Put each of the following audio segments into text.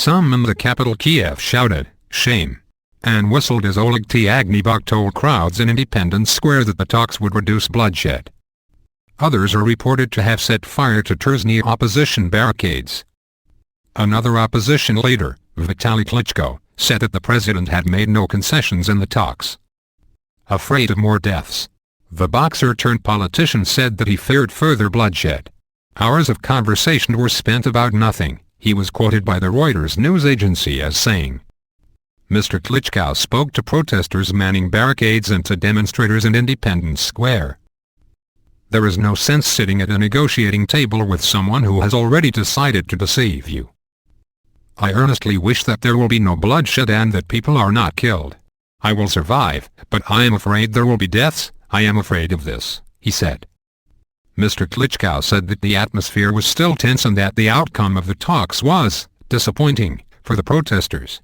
Some in the capital Kiev shouted, "Shame," and whistled as Oleg Tyagniebok told crowds in Independence Square that the talks would reduce bloodshed. Others are reported to have set fire to Terzhny opposition barricades. Another opposition leader, Vitaly Klitschko, said that the president had made no concessions in the talks. Afraid of more deaths, the boxer-turned-politician said that he feared further bloodshed. Hours of conversation were spent about nothing, he was quoted by the Reuters news agency as saying. Mr. Klitschko spoke to protesters manning barricades and to demonstrators in Independence Square. There is no sense sitting at a negotiating table with someone who has already decided to deceive you. I earnestly wish that there will be no bloodshed and that people are not killed. I will survive, but I am afraid there will be deaths. I am afraid of this, he said. Mr. Klitschko said that the atmosphere was still tense and that the outcome of the talks was disappointing for the protesters.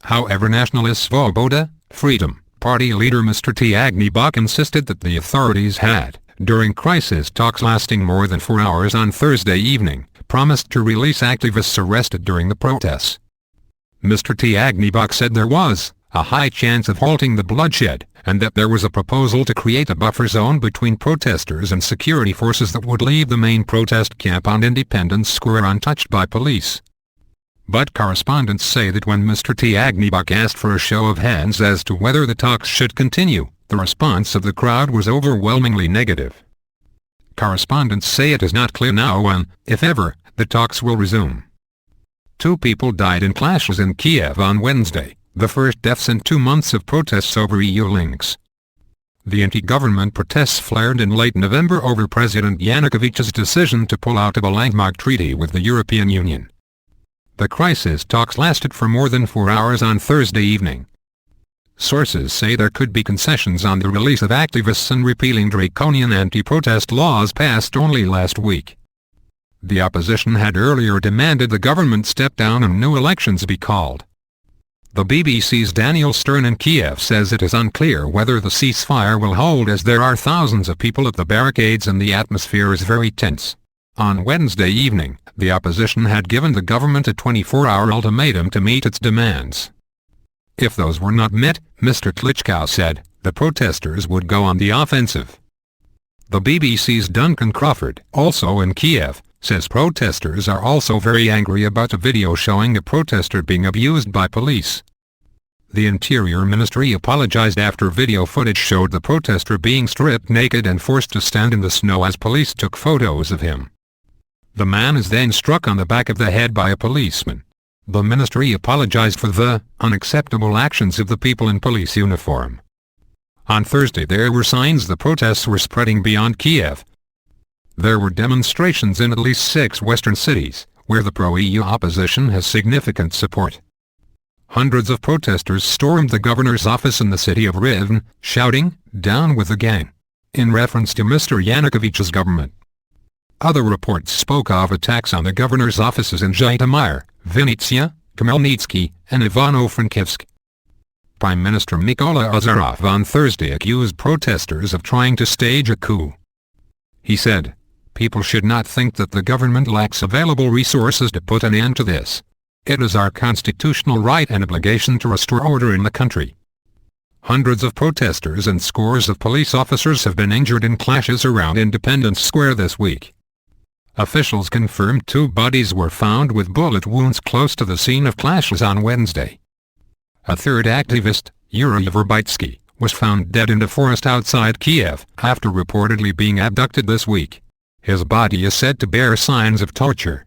However, Nationalist Svoboda, Freedom Party leader Mr. Tyagniebok insisted that the authorities had, during crisis talks lasting more than 4 hours on Thursday evening, promised to release activists arrested during the protests. Mr. Tyagniebok said there was a high chance of halting the bloodshed, and that there was a proposal to create a buffer zone between protesters and security forces that would leave the main protest camp on Independence Square untouched by police. But correspondents say that when Mr. Tyagniebok asked for a show of hands as to whether the talks should continue, the response of the crowd was overwhelmingly negative. Correspondents say it is not clear now when, if ever, the talks will resume. 2 people died in clashes in Kiev on Wednesday, the first deaths in 2 months of protests over EU links. The anti-government protests flared in late November over President Yanukovych's decision to pull out of a landmark treaty with the European Union. The crisis talks lasted for more than 4 hours on Thursday evening. Sources say there could be concessions on the release of activists and repealing draconian anti-protest laws passed only last week. The opposition had earlier demanded the government step down and new elections be called. The BBC's Daniel Stern in Kiev says it is unclear whether the ceasefire will hold as there are thousands of people at the barricades and the atmosphere is very tense. On Wednesday evening, the opposition had given the government a 24-hour ultimatum to meet its demands. If those were not met, Mr. Klitschko said, the protesters would go on the offensive. The BBC's Duncan Crawford, also in Kiev, says protesters are also very angry about a video showing a protester being abused by police. The Interior Ministry apologized after video footage showed the protester being stripped naked and forced to stand in the snow as police took photos of him. The man is then struck on the back of the head by a policeman. The ministry apologized for the unacceptable actions of the people in police uniform. On Thursday there were signs the protests were spreading beyond Kiev. There were demonstrations in at least 6 western cities, where the pro-EU opposition has significant support. Hundreds of protesters stormed the governor's office in the city of Rivne, shouting, "Down with the gang," in reference to Mr. Yanukovych's government. Other reports spoke of attacks on the governor's offices in Zhytomyr, Vinnytsia, Khmelnytsky, and Ivano-Frankivsk. Prime Minister Mykola Azarov on Thursday accused protesters of trying to stage a coup. He said, "People should not think that the government lacks available resources to put an end to this. It is our constitutional right and obligation to restore order in the country." Hundreds of protesters and scores of police officers have been injured in clashes around Independence Square this week. Officials confirmed 2 bodies were found with bullet wounds close to the scene of clashes on Wednesday. A third activist, Yuri Verbitsky, was found dead in a forest outside Kiev after reportedly being abducted this week. His body is said to bear signs of torture.